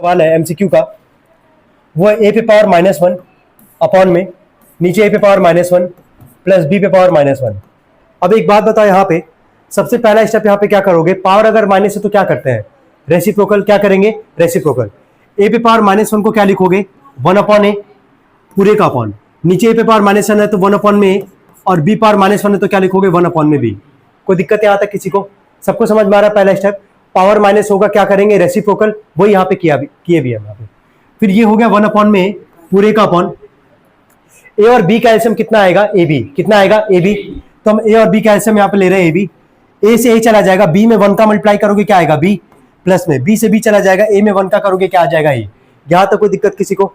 सवाल है एमसीक्यू का, वो ए पे पावर -1 अपॉन में नीचे ए पे पावर -1 प्लस बी पे पावर -1। अब एक बात बताओ, यहाँ पे सबसे पहला स्टेप यहाँ पे क्या करोगे, पावर अगर माइनस है तो क्या करते हैं, रेसिप्रोकल। क्या करेंगे, रेसिप्रोकल। ए पे पावर -1 को क्या लिखोगे, 1 अपॉन ए पूरे का अपॉन, नीचे ए पे पावर -1 है तो 1 अपॉन में ए, और बी पावर -1 है तो क्या लिखोगे, 1 अपॉन में बी। कोई दिक्कत है यहाँ तक किसी को, सबको समझ में आ रहा है। पहला स्टेप पावर माइनस होगा, क्या करेंगे, रेसिप्रोकल, वो यहाँ पे किए भी है यहाँ पे। फिर ये हो गया 1 अपॉन में पूरे का अपॉन, ए और बी का एलसीएम कितना आएगा, ए बी, कितना आएगा, ए बी। तो हम ए और बी का एलसीएम यहाँ पे ले रहे हैं, ए बी। ए से ए चला जाएगा, बी में 1 का मल्टीप्लाई करोगे क्या आएगा, बी, प्लस में बी से बी चला जाएगा, ए में 1 का करोगे क्या आ जाएगा, ए। यहाँ तक कोई दिक्कत किसी को,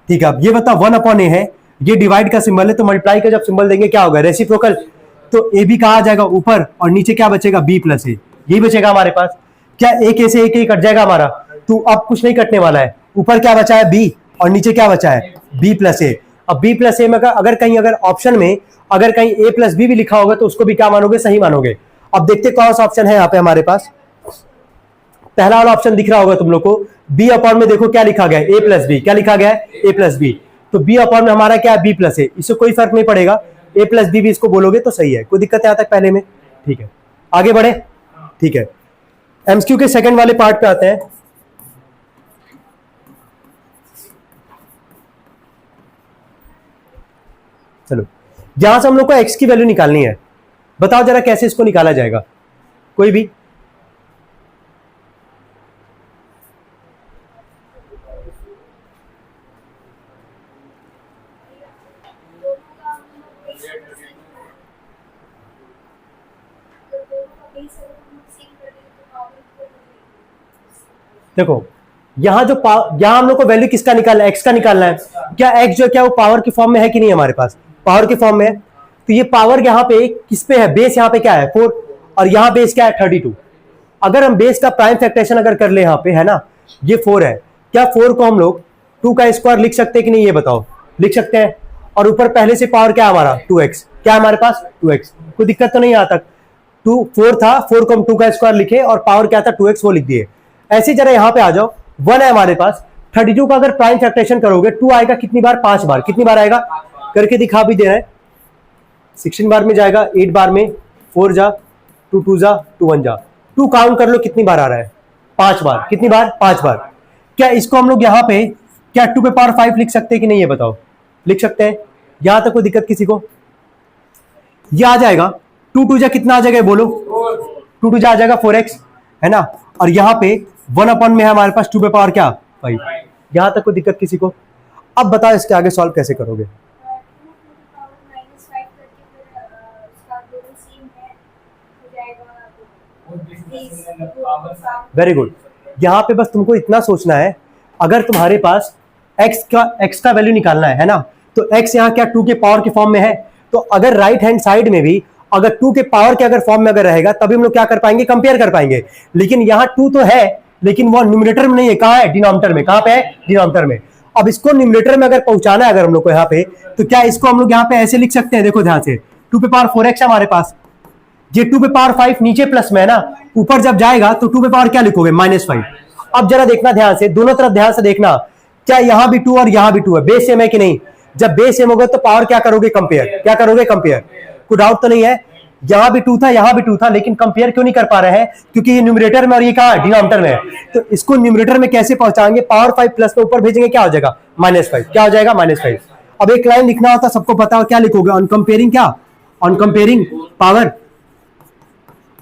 ठीक है। अब ये बताओ 1 अपॉन ए है, ये डिवाइड का सिंबल है, तो मल्टीप्लाई का जब सिंबल देंगे क्या होगा, रेसिप्रोकल। तो ए बी कहा आ जाएगा ऊपर, और नीचे क्या बचेगा, बी प्लस ए, यही बचेगा हमारे पास। क्या एक ए से एक कट जाएगा हमारा, तो अब कुछ नहीं कटने वाला है, ऊपर क्या बचा है, बी, और नीचे क्या बचा है, बी प्लस ए। अब बी प्लस ए में अगर कहीं अगर ऑप्शन में अगर कहीं ए प्लस बी भी लिखा होगा तो उसको भी क्या मानोगे, सही मानोगे। अब देखते कौन सा ऑप्शन है यहाँ पे हमारे पास, पहला वाला ऑप्शन दिख रहा होगा तुम लोग को, बी अपॉन में देखो क्या लिखा गया है, ए प्लस बी, क्या लिखा गया है, ए प्लस बी। तो बी अपॉन में हमारा क्या है, बी प्लस ए, इससे कोई फर्क नहीं पड़ेगा, ए प्लस बी भी इसको बोलोगे तो सही है, कोई दिक्कत है यहाँ तक पहले में, ठीक है। आगे बढ़े, ठीक है। एमसीक्यू के सेकंड वाले पार्ट पे आते हैं। चलो, यहां से हम लोग को एक्स की वैल्यू निकालनी है, बताओ जरा कैसे इसको निकाला जाएगा, कोई भी। देखो यहां जो यहां हम लोग को वैल्यू किसका निकालना है, एक्स का निकालना है। क्या एक्स जो क्या वो पावर की फॉर्म में है कि नहीं, हमारे पास पावर की फॉर्म में है। तो ये पावर यहाँ पे किस पे है, बेस यहाँ पे क्या है 4, और यहाँ बेस क्या है 32। अगर हम बेस का प्राइम फैक्टरेशन अगर कर ले यहाँ पे, है ना, ये 4 है, क्या 4 को हम लोग 2 का स्क्वायर लिख सकते हैं कि नहीं, ये बताओ, लिख सकते हैं। और ऊपर पहले से पावर क्या है हमारा 2x, क्या है हमारे पास 2x, कोई दिक्कत तो नहीं आता। 4 था, 4 को हम 2 का स्क्वायर लिखे और पावर क्या था 2x, वो लिख दिए। ऐसे जरा यहाँ पे आ जाओ, 1 है हमारे पास, 32 का अगर प्राइम फैक्टरेशन करोगे 2 आएगा कितनी बार, 5 बार, कितनी बार आएगा, करके दिखा भी दे रहे हैं। 16 बार में जाएगा, 8 बार में, 4 जा 2 2 जा 2 1 जा, 2 काउंट कर लो कितनी बार आ रहा है, 5 बार, कितनी बार, 5 बार। क्या इसको हम लोग यहाँ पे क्या 2 पे पावर 5 लिख सकते हैं कि नहीं, ये बताओ, लिख सकते हैं। यहां तक कोई दिक्कत किसी को, ये आ जाएगा 2 2 जा कितना आ जाएगा बोलो, 2 2 जा आ जाएगा 4x, है ना। और यहाँ पे 1 अपॉन में है हमारे पास 2 पे पावर क्या 5। यहां तक कोई दिक्कत किसी को। अब बताओ इसके आगे सॉल्व कैसे करोगे। वेरी गुड, यहां पे बस तुमको इतना सोचना है, अगर तुम्हारे पास x का वैल्यू निकालना है ना, तो x यहाँ क्या 2 के पावर के फॉर्म में है, तो अगर राइट हैंड साइड में भी अगर 2 के पावर के अगर फॉर्म में अगर रहेगा तभी हम लोग क्या कर पाएंगे, कंपेयर कर पाएंगे। लेकिन यहाँ 2 तो है, लेकिन वो न्यूमरेटर में नहीं है, कहाँ है, डिनोमिनेटर में। कहाँ पे है, डिनोमिनेटर में। अब इसको न्यूमरेटर में अगर पहुंचाना है अगर हम लोग को यहाँ पे, तो क्या इसको हम लोग यहाँ पे ऐसे लिख सकते हैं, देखो ध्यान से, 2 पे पावर 4x है हमारे पास, ये 2 पे पावर 5 नीचे प्लस में है ना, ऊपर जब जाएगा तो 2 पे पावर क्या लिखोगे, -5। अब जरा देखना ध्यान से, दोनों तरफ ध्यान से देखना, क्या यहां भी 2 और यहां भी 2 है, बेस सेम है कि नहीं। जब बेस सेम होगा तो पावर क्या करोगे, कंपेयर, क्या करोगे, कंपेयर। कोई डाउट तो नहीं है, यहां भी 2 था यहां भी 2 था, लेकिन कंपेयर क्यों नहीं कर पा रहे हैं, क्योंकि ये न्यूमरेटर में और ये कहां है, डिनोमिनेटर में है। तो इसको न्यूमरेटर में कैसे पहुंचाएंगे, पावर 5 प्लस में ऊपर भेजेंगे, क्या हो जाएगा -5, क्या हो जाएगा -5। अब एक लाइन लिखना होता सबको पता हो, क्या लिखोगे, ऑन कंपेयरिंग क्या, on comparing power,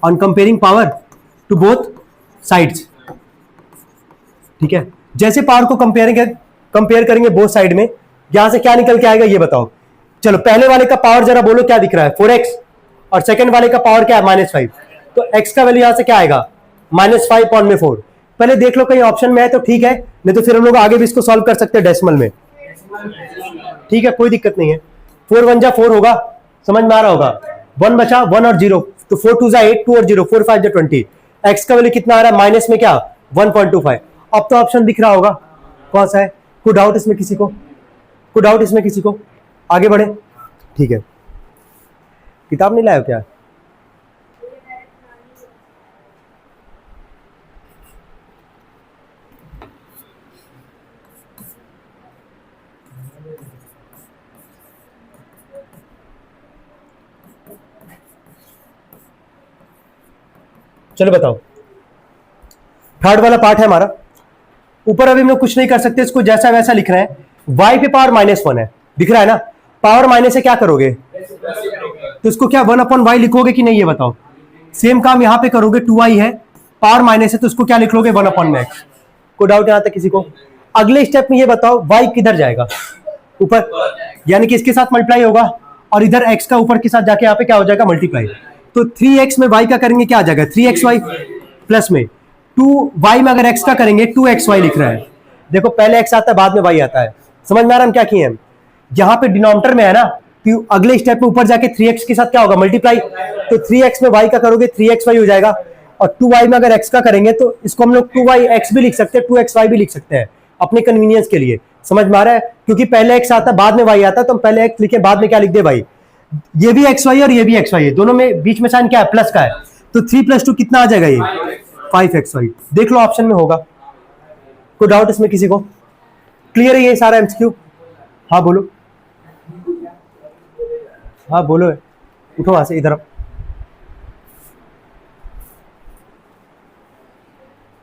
on comparing power to both sides, ठीक है। जैसे पावर को कंपेयर करेंगे बोथ साइड में, यहां से क्या निकल के आएगा ये बताओ। चलो पहले वाले का पावर जरा बोलो क्या दिख रहा है 4x, और सेकंड वाले का पावर क्या है -5। तो x का वैल्यू यहां से क्या आएगा -5 अपॉन में 4। पहले देख लो कहीं ऑप्शन में है तो ठीक है, नहीं तो फिर हम लोग आगे भी इसको सॉल्व कर सकते हैं डेसिमल में, ठीक है, कोई दिक्कत नहीं है। 4 1 जा 4 होगा, समझ में आ रहा होगा, 1 बचा 1 और 0, तो 4 2 जा 8, 2 और 0 4 5 जा 20। x का वैल्यू कितना आ रहा है, माइनस में क्या 1.25। अब तो ऑप्शन दिख रहा होगा कौन सा है, कोई डाउट इसमें किसी को, कोई डाउट इसमें किसी को, आगे बढ़े, ठीक है। किताब नहीं लाया क्या, चलो बताओ, थर्ड वाला पार्ट है हमारा। ऊपर अभी हम लोग कुछ नहीं कर सकते, इसको जैसा वैसा लिख रहे हैं। y पे पावर -1 है, दिख रहा है ना, पावर माइनस है, क्या करोगे तो इसको क्या 1/y लिखोगे कि नहीं, ये बताओ। सेम काम यहां पे करोगे, 2y है, पावर माइनस है, तो इसको क्या लिख लोगे 1/x। कोई डाउट यहां तक किसी को? अगले स्टेप में ये बताओ y किधर जाएगा, ऊपर, यानी कि इसके साथ मल्टीप्लाई होगा, और इधर x का ऊपर के साथ जाके यहाँ पे क्या हो जाएगा, मल्टीप्लाई। तो 3x में y का करेंगे, क्या आ जाएगा 3xy, प्लस में 2y में अगर x का करेंगे 2xy लिख रहा है। देखो पहले x आता है, बाद में y आता है। समझ में आ रहा है हम क्या किए हैं? यहाँ पे डिनोमिनेटर में है ना, तो अगले स्टेप में ऊपर जाके 3x के साथ क्या होगा, मल्टीप्लाई। तो 3x में y का करोगे 3xy हो जाएगा, और 2y में अगर x का करेंगे तो इसको हम लोग 2yx भी लिख सकते हैं, 2xy भी लिख सकते हैं, अपने कन्वीनियंस के लिए। समझ में आ रहा है? क्योंकि पहले x आता है, बाद में y आता है, तो हम पहले x लिखे, बाद में क्या लिख दे भाई, ये भी xy और ये भी xy है, दोनों में बीच में साइन क्या है, प्लस का है। तो 3 + 2 कितना आ जाएगा, ये 5xy। देख लो ऑप्शन में होगा। कोई डाउट इसमें किसी को? क्लियर है ये सारा एमसीक्यू? हाँ बोलो, हाँ बोलो, उठो वहां से, इधर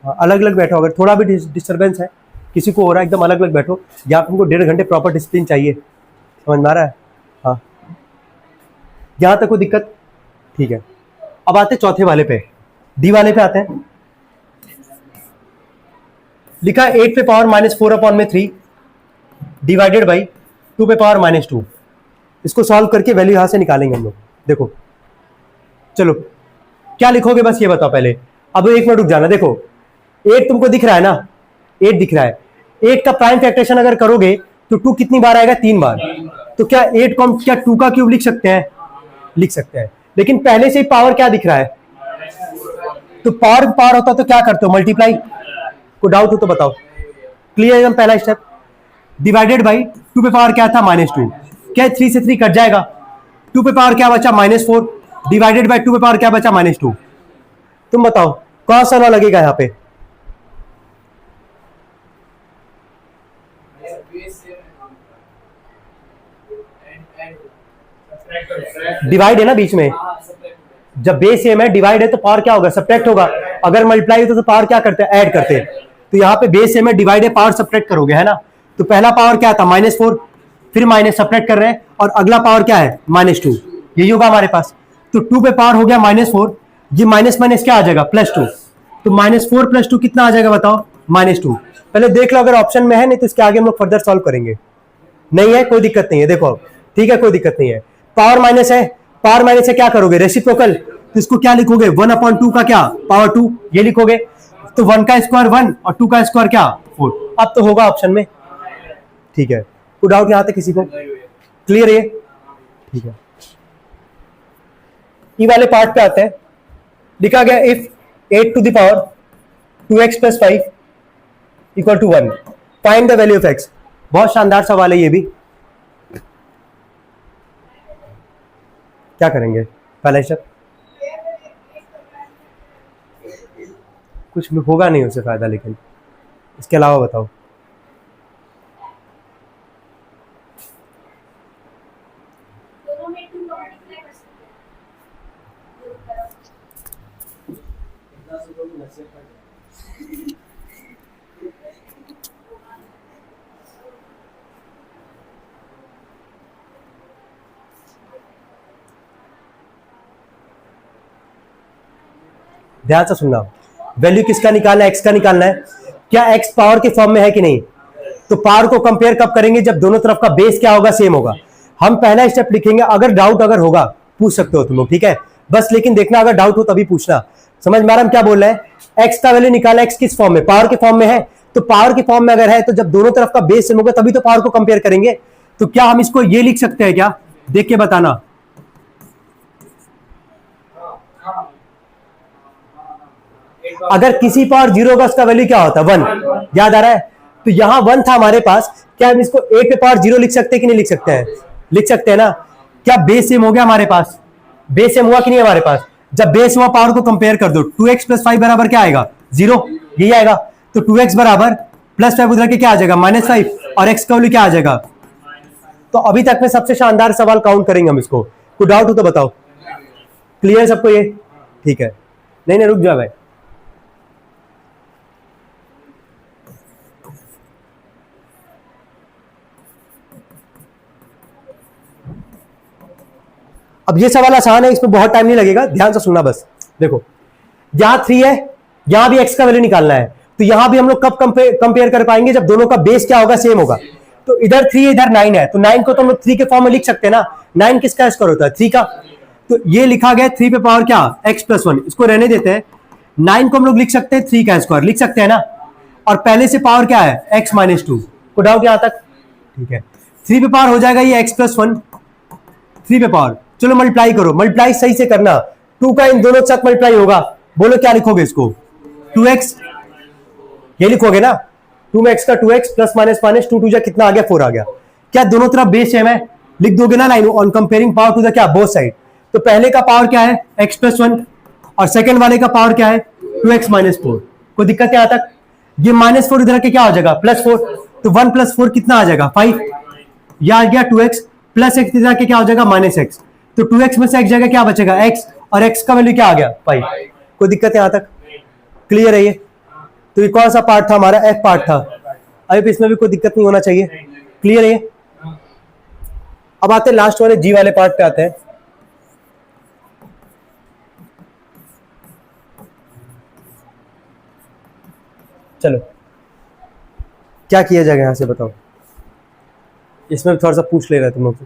अलग अलग बैठो। अगर थोड़ा भी डिस्टर्बेंस है, किसी को हो रहा है, एकदम अलग अलग बैठो। यहाँ पे हमको 1.5 घंटे प्रॉपर डिसिप्लिन चाहिए। समझ में आ रहा है? हाँ, यहाँ तक कोई दिक्कत? ठीक है, अब आते चौथे वाले पे, डी वाले पे आते हैं। लिखा 8 पे पावर -4/3 डिवाइडेड बाई 2 पे पावर -2। इसको सॉल्व करके वैल्यू यहां से निकालेंगे हम लोग। देखो चलो क्या लिखोगे, बस ये बताओ पहले। अब 1 मिनट रुक जाना। देखो 8 तुमको दिख रहा है ना, 8 दिख रहा है। 8 का प्राइम फैक्टरेशन अगर करोगे तो 2 कितनी बार आएगा, 3 बार। तो क्या 8 को हम क्या 2 का क्यूब लिख सकते हैं? लिख सकते हैं, लेकिन पहले से ही पावर क्या दिख रहा है, तो पावर पावर होता तो क्या करते हो, मल्टीप्लाई। को डाउट हो तो बताओ। क्लियर एकदम? पहला स्टेप डिवाइडेड बाई 2 पे पावर क्या था, -2। क्या 3 से 3 कट जाएगा, 2 पे पावर क्या बचा, -4 डिवाइडेड बाई 2 पे पावर क्या बचा, -2। तुम बताओ कौन सा लॉ लगेगा यहाँ पे? डिवाइड है ना बीच में, जब बेस सेम है, डिवाइड है, तो पावर क्या होगा, सब्ट्रैक्ट होगा। अगर मल्टीप्लाई होता तो पावर क्या करते हैं, ऐड करते हैं। तो यहाँ पे बेस सेम है, डिवाइड है, पावर सब्ट्रैक्ट करोगे, है ना। तो पहला पावर क्या था, -4, फिर माइनस सब्ट्रैक्ट कर रहे हैं, और अगला पावर क्या है, -2। यही होगा हमारे पास। तो 2 पे पावर हो गया -4, ये माइनस माइनस क्या आ जाएगा, +2। तो -4 + 2 कितना आ जाएगा बताओ, -2। पहले देख लो, अगर ऑप्शन में है, नहीं तो इसके आगे हम लोग फर्दर सॉल्व करेंगे। नहीं है कोई दिक्कत नहीं है, देखो ठीक है, कोई दिक्कत नहीं है। पावर माइनस है, पावर माइनस है, क्या करोगे, रेसिप्रोकल। तो इसको क्या लिखोगे, 1/2 का क्या, पावर 2, ये लिखोगे। तो 1 का स्क्वायर 1 और 2 का स्क्वायर क्या, 4। अब तो होगा ऑप्शन में। ठीक है, कोई डाउट यहां तक किसी को? क्लियर है? ठीक है, ई वाले पार्ट पे आते हैं। लिखा गया if 8 to the power 2x + 5 = 1, find the value of x। बहुत शानदार सवाल है ये भी। क्या करेंगे, पहला स्टेप कुछ होगा नहीं उससे फायदा, लेकिन इसके अलावा बताओ। ध्यान से सुनना, वैल्यू किसका निकालना है, एक्स का निकालना है। क्या एक्स पावर के फॉर्म में है कि नहीं? तो पावर को कंपेयर कब करेंगे, जब दोनों तरफ का बेस क्या होगा, सेम होगा। हम पहला स्टेप लिखेंगे, अगर डाउट अगर होगा पूछ सकते हो तुम लोग, ठीक है। बस लेकिन देखना, अगर डाउट हो तभी पूछना। समझ में आ रहा हम क्या बोल रहे हैं? एक्स का वैल्यू निकाला, एक्स किस फॉर्म में, पावर के फॉर्म में है। तो पावर के फॉर्म में अगर है, तो जब दोनों तरफ का बेस सेम होगा तभी तो पावर को कंपेयर करेंगे। तो क्या हम इसको ये लिख सकते हैं क्या, देख के बताना। अगर किसी पावर 0 होगा, उसका वैल्यू क्या होता है, 1। याद आ रहा है? तो यहां 1 था हमारे पास। क्या हम इसको 8 पे पावर 0 लिख सकते हैं कि नहीं लिख सकते हैं? लिख सकते हैं ना। क्या बेस सेम हो गया हमारे पास, बेस सेम हुआ कि नहीं हमारे पास? जब बेस हुआ, पावर को कंपेयर कर दो। 2x + 5 बराबर क्या आएगा, 0, यही आएगा। तो 2x बराबर +5 उधर के क्या आ जाएगा, -5, और x का वैल्यू क्या आ जाएगा। तो अभी तक में सबसे शानदार सवाल काउंट करेंगे हम इसको। कोई डाउट हो तो बताओ। क्लियर सबको ये? ठीक है, नहीं नहीं रुक जाओ भाई, अब ये सवाल आसान है, इसमें बहुत टाइम नहीं लगेगा, ध्यान से सुनना बस। देखो यहां 3 है, यहां भी x का वैल्यू निकालना है, तो यहां भी हम लोग कब कंपेयर कर पाएंगे, जब दोनों का बेस क्या होगा, सेम होगा। तो इधर 3 इधर 9 है, तो 9 को तो हम लोग 3 के फॉर्म में लिख सकते हैं ना। 9 किसका स्क्वायर होता है, 3 का। तो ये लिखा गया 3 पे पावर क्या, x+1, इसको रहने देते हैं। 9 को हम लोग लिख सकते हैं 3 का स्क्वायर, लिख सकते हैं ना। और पहले से पावर क्या है, x-2। को डाउट यहां तक, ठीक है। 3 पे पावर हो जाएगा ये x+1, 3 पे पावर। चलो मल्टीप्लाई करो, मल्टीप्लाई सही से करना, 2 का इन दोनों के साथ मल्टीप्लाई होगा। बोलो क्या लिखोगे इसको, 2x, ये लिखोगे ना, 2 में x का 2x प्लस माइनस माइनस 2 जा कितना आ गया, 4 आ गया। क्या दोनों तरफ बेस सेम है, लिख दोगे ना line on comparing power to the क्या, बोथ साइड। तो पहले का पावर क्या है, x+1, और सेकंड वाले का पावर क्या है, 2x-4। कोई दिक्कत है यहां तक। ये -4 इधर के क्या हो जाएगा, +4, तो 1 + 4 कितना आ जाएगा, 5। यह आ गया 2x प्लस x इधर के क्या हो जाएगा, -x। तो 2x में से एक जगह क्या बचेगा, x, और x का वैल्यू क्या आ गया, 5। कोई दिक्कत है यहां तक, क्लियर है ये। तो ये कौन सा पार्ट था हमारा, f पार्ट था। अब इसमें भी कोई दिक्कत नहीं होना चाहिए, क्लियर है ये। अब आते हैं लास्ट वाले g वाले पार्ट पे आते हैं। चलो क्या किया जाएगा यहां से बताओ, इसमें थोड़ा सा पूछ ले रहा है तुम लोग से।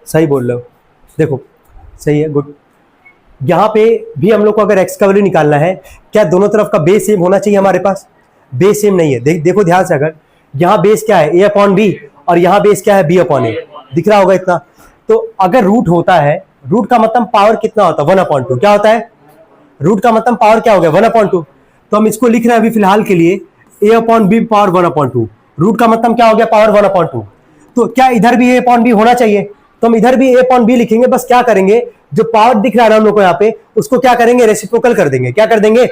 सही बोल रहे हो, देखो सही है, गुड। यहां पे भी हम लोग को अगर x का वैल्यू निकालना है, क्या दोनों तरफ का बेस सेम होना चाहिए, हमारे पास बेस सेम नहीं है। देखो ध्यान से, अगर यहाँ बेस क्या है, a/b, और यहाँ बेस क्या है, b/a, दिख रहा होगा इतना। तो अगर रूट होता है, रूट का मतलब पावर कितना होता है, 1/2। क्या होता है, रूट का मतलब पावर क्या हो गया, 1/2। तो हम इसको लिख रहे हैं अभी फिलहाल के लिए a/b पावर 1/2। रूट का मतलब क्या हो गया, पावर 1/2। तो क्या इधर भी a/b होना चाहिए, तो हम इधर भी a/b लिखेंगे। बस क्या करेंगे, जो पावर दिख रहा है हम लोग को यहाँ पे, उसको क्या करेंगे, रेसिप्रोकल कर देंगे। क्या कर देंगे,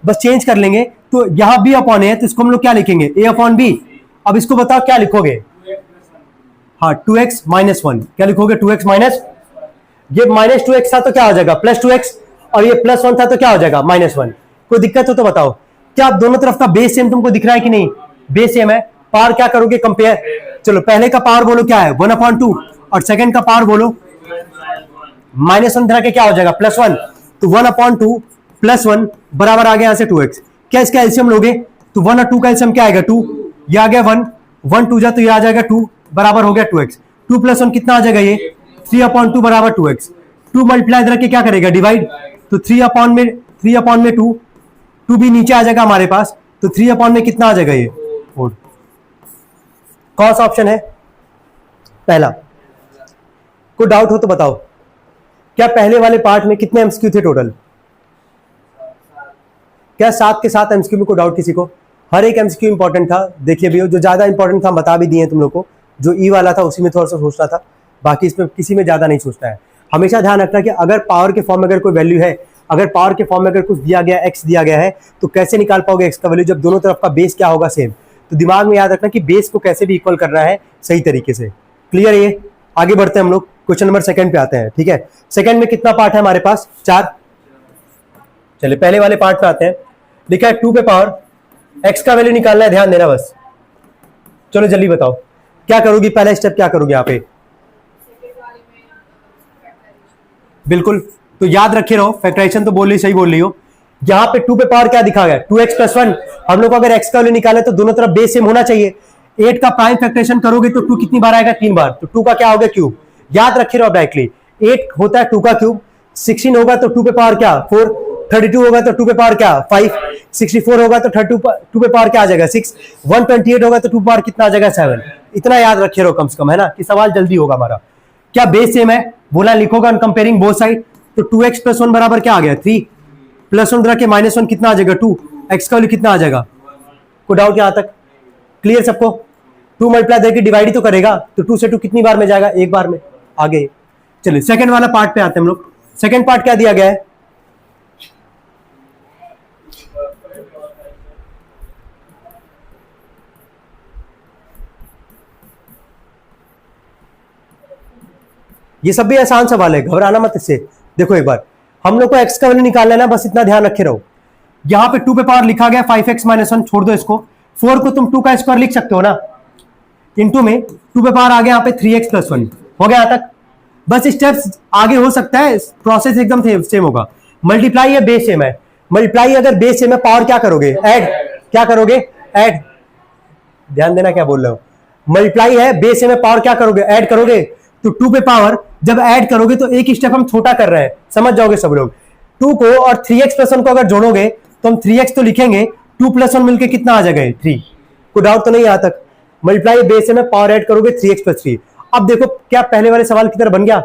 बस चेंज कर लेंगे। तो यहाँ b/a है, तो इसको हम लोग क्या लिखेंगे, a/b। अब इसको बताओ क्या लिखोगे, हाँ 2x-1, क्या लिखोगे, 2x-, ये -2x था तो क्या हो जाएगा, +2x, और ये +1 था तो क्या हो जाएगा, -1। कोई दिक्कत हो तो बताओ। क्या आप दोनों तरफ का बेस सेम तुमको दिख रहा है कि नहीं, बेस सेम है। पावर क्या करोगे, कंपेयर। चलो पहले का पावर बोलो क्या है, 1/2, और सेकंड का पावर बोलो -1 तरह के क्या हो जाएगा, +1। तो 1/2 +1 बराबर आ गया यहां से 2x। क्या इसका एलसीएम लोगे, तो 1 और 2 का एलसीएम क्या आएगा, 2। ये आ गया 1, 1 2 जा तो ये आ जाएगा 2, बराबर हो गया 2x। 2 + 1 कितना आ जाएगा, ये 3/2 बराबर 2x। 2 मल्टीप्लाई इधर के क्या करेगा, डिवाइड। तो 3/2, 2 भी नीचे आ जाएगा हमारे पास, तो 3 में कितना आ जाएगा, ये 4। कौन सा ऑप्शन है, पहला। कोई डाउट हो तो बताओ। क्या पहले वाले पार्ट में कितने एमसीक्यू थे टोटल, क्या 7 के 7 एमसीक्यू में कोई डाउट किसी को। हर एक एमसीक्यू इंपॉर्टेंट था, देखिए भैया, जो ज्यादा इंपॉर्टेंट था बता भी दिए तुम लोग को। जो ई वाला था उसी में थोड़ा सा सोचना था, बाकी इसमें किसी में ज्यादा नहीं सोचना है। हमेशा ध्यान रखना कि अगर पावर के फॉर्म में अगर कोई वैल्यू है, अगर पावर के फॉर्म में अगर कुछ दिया गया, एक्स दिया गया है, तो कैसे निकाल पाओगे एक्स का वैल्यू, जब दोनों तरफ का बेस क्या होगा, सेम। तो दिमाग में याद रखना कि बेस को कैसे भी इक्वल करना है सही तरीके से, क्लियर है ये। आगे बढ़ते हैं हम लोग, क्वेश्चन नंबर 2 पे आते हैं, ठीक है। सेकंड में कितना पार्ट है हमारे पास, 4। चलिए पहले वाले पार्ट पे आते हैं। लिखा है 2 पे पावर एक्स का वैल्यू निकालना है, ध्यान देना बस। चलो जल्दी बताओ क्या करोगी, पहला स्टेप क्या करोगे यहाँ पे, बिल्कुल। तो याद रखे रहो, फैक्टराइजेशन तो बोल रही, सही बोल रही हो। यहाँ पे 2 पे पावर क्या दिखा गया, 2x+1। हम लोग को अगर x का वैल्यू निकाले तो दोनों तरफ बेस सेम होना चाहिए। 8 का प्राइम फैक्टराइजेशन करोगे तो 2 कितनी बार आएगा, 3 बार। तो 2 का क्या हो गया, क्यूब। याद रखे रहो डायरेक्टली, 8 होता है 2 का क्यूब, 16 होगा तो 2 पे पावर क्या, 4, 32 होगा तो 2 पे पावर क्या, 5, 64 होगा तो 2 पे पावर क्या आ जाएगा, 6, 128 होगा तो 2 पे पावर कितना आ जाएगा, 7। इतना याद रखे रहो कम से कम, है ना, कि सवाल जल्दी होगा हमारा। क्या बेस सेम है, बोला लिखोगा कंपेयरिंग बोथ साइड। तो 2x+1 बराबर क्या आ गया, 3, +1 रख के -1 कितना आ जाएगा, 2। x का वैल्यू कितना आ जाएगा, कोई डाउट यहां तक, क्लियर सबको। 2 मल्टीप्लाई देके डिवाइड ही तो करेगा, तो 2 से 2 कितनी बार में जाएगा, एक बार में। आगे चलिए सेकंड वाला पार्ट पे आते हैं हम लोग। सेकंड पार्ट क्या दिया गया है, ये सब भी आसान सवाल है, घबराना मत इससे। देखो एक बार हम लोग को x का वैल्यू निकालना है ना, बस इतना ध्यान रखे रहो। यहाँ पे 2 पे पावर लिखा गया 5x - 1, छोड़ दो इसको। 4 को तुम 2 का स्क्वायर लिख सकते हो ना, इंटू में 2 पे पावर आ गया यहाँ पे 3x + 1। हो गया यहाँ तक। बस स्टेप्स आगे हो सकता है, प्रोसेस एकदम सेम होगा। मल्टीप्लाई है, बेस सेम है। मल्टीप्लाई अगर बेस सेम है, पावर क्या करोगे? ऐड। क्या करोगे? ऐड। ध्यान देना क्या बोल रहे हो। मल्टीप्लाई है, बेस सेम है, पावर क्या करोगे? ऐड करोगे। तो 2 पे पावर जब ऐड करोगे तो एक स्टेप हम छोटा कर रहे हैं, समझ जाओगे सब लोग। 2 को और 3x + 1 को अगर जोड़ोगे तो हम 3x तो लिखेंगे, 2 + 1 मिलकर कितना आ जाएगा? 3। कोई डाउट तो नहीं यहाँ तक। मल्टीप्लाई बेस सेम है, पावर ऐड करोगे 3x + 3। अब देखो क्या पहले वाले सवाल की तरह बन गया?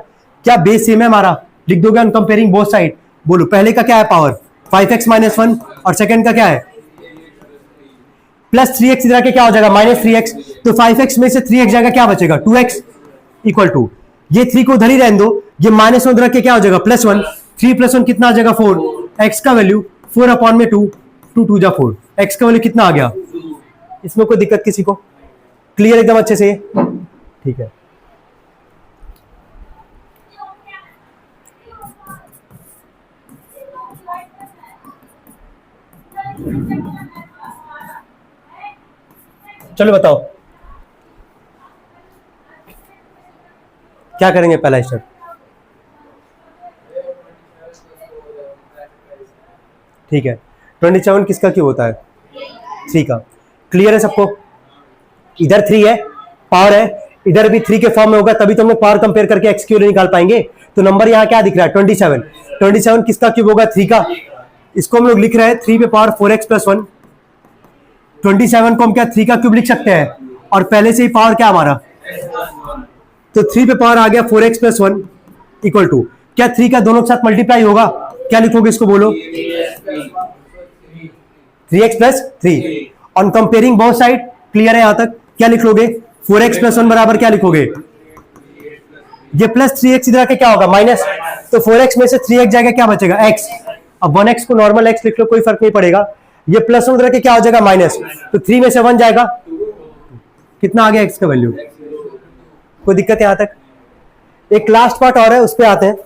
क्या बेस सेम है हमारा? लिख दोगे ऑन कंपेयरिंग बोथ साइड। बोलो पहले का क्या है पावर? 5x - 1 और सेकंड का क्या है? प्लस 3x इधर के क्या हो जाएगा? -3x। तो 5x में से 3x जाएगा, क्या बचेगा? 2x इक्वल टू ये 3 को उधर ही रहने दो, ये -1 उधर के क्या हो जाएगा? +1। 3 + 1 कितना आ जाएगा? 4। x का वैल्यू 4/2, 2 2 जा 4। x का वैल्यू कितना आ गया? इसमें कोई दिक्कत किसी को? क्लियर एकदम अच्छे से? ठीक है। चलो बताओ क्या करेंगे पहला स्टेप? ठीक है। 27 किसका क्यूब होता है? 3 का। क्लियर है सबको? इधर 3 है, पावर है, इधर भी 3 के फॉर्म में होगा, तभी तो हम लोग पावर कंपेयर करके एक्स क्यूब निकाल पाएंगे। तो नंबर यहाँ क्या दिख रहा है? 27। 27 किसका क्यूब होगा? 3 का। इसको हम लोग लिख रहे हैं 3 पे पावर 4x + 1। 27 को हम क्या 3 का क्यूब लिख सकते हैं? और पहले से ही पावर क्या हमारा? तो 3 पे पावर आ गया 4x + 1 इक्वल टू क्या 3 का दोनों के साथ मल्टीप्लाई होगा? क्या लिखोगे इसको? बोलो 3x + 3 on comparing both side. Clear है यहाँ तक? क्या लिख लोगे? 4x + 1 बराबर क्या लिखोगे? ये प्लस 3x इधर के क्या होगा? माइनस। तो 4x में से 3x जाएगा, क्या बचेगा? x। अब 1x को नॉर्मल x लिख लो, कोई फर्क नहीं पड़ेगा। ये +1 उधर के क्या हो जाएगा? माइनस। तो 3 में से 1 जाएगा, कितना आ गया x का वैल्यू? कोई दिक्कत है यहाँ तक? एक लास्ट पार्ट और है, उस पर आते हैं।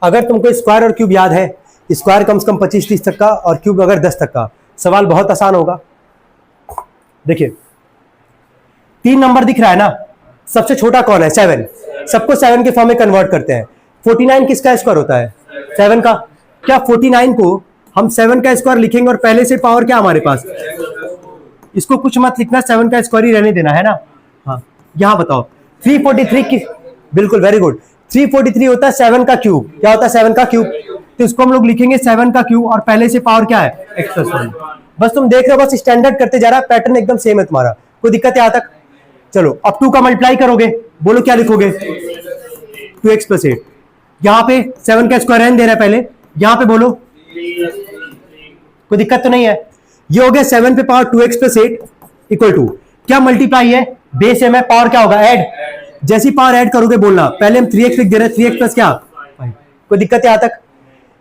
अगर तुमको स्क्वायर और क्यूब याद है, स्क्वायर कम से कम 25-30 तक का और क्यूब अगर 10 तक का, सवाल बहुत आसान होगा। देखिए 3 नंबर दिख रहा है ना, सबसे छोटा कौन है? 7। सबको 7 के फॉर्म में कन्वर्ट करते हैं। 49 किसका स्क्वायर होता है? 7 का। क्या 49 को हम 7 का स्क्वायर लिखेंगे और पहले से पावर क्या हमारे पास? इसको कुछ मत लिखना, 7 का स्क्वायर ही रहने देना है ना। हाँ यहां बताओ 343 की, बिल्कुल वेरी गुड। 343 होता है 7 का क्यूब। क्या होता है? 7 का क्यूब। तो इसको हम लोग लिखेंगे 7 का क्यूब और पहले से पावर क्या है? x + 1। बस तुम देख रहे हो, बस स्टैंडर्ड करते जा रहा है, पैटर्न एकदम सेम है तुम्हारा। कोई दिक्कत है यहाँ तक? चलो अब 2 का मल्टीप्लाई करोगे, बोलो क्या लिखोगे? 2x + 8। यहाँ पे 7 का स्क्वायर रहने दे रहा है पहले, यहाँ पे बोलो कोई दिक्कत तो नहीं है? ये हो गया 7 पे पावर 2x + 8 इक्वल टू क्या मल्टीप्लाई है? बेस है, पावर क्या होगा? ऐड। जैसी पावर ऐड करोगे बोलना, पहले हम 3x लिख दे रहे हैं, 3x + क्या? कोई दिक्कत है यहाँ तक?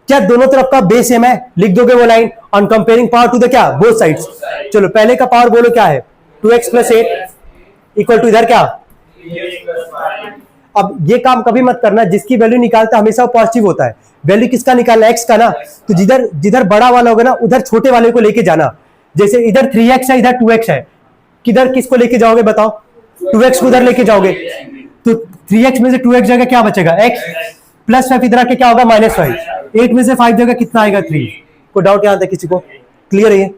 क्या दोनों तरफ का बेस सेम है? लिख दोगे वो line on comparing power to the क्या? Both sides. चलो पहले का पावर बोलो क्या है? 2x + 8 इक्वल टू इधर क्या? अब ये काम कभी मत करना, जिसकी वैल्यू निकालता हमेशा पॉजिटिव होता है। वैल्यू किसका निकालना? x का ना। तो जिधर जिधर बड़ा वाला होगा ना, उधर छोटे वाले को लेके जाना। जैसे इधर 3x है, इधर 2x है, किधर किसको लेके जाओगे बताओ? 2x को उधर लेके जाओगे, तो 3x में से 2x जगह क्या बचेगा? x प्लस 5 इधर के क्या होगा? -5। 8 में से 5 जगह कितना आएगा? 3। कोई डाउट यहाँ तक किसी को? क्लियर है ये?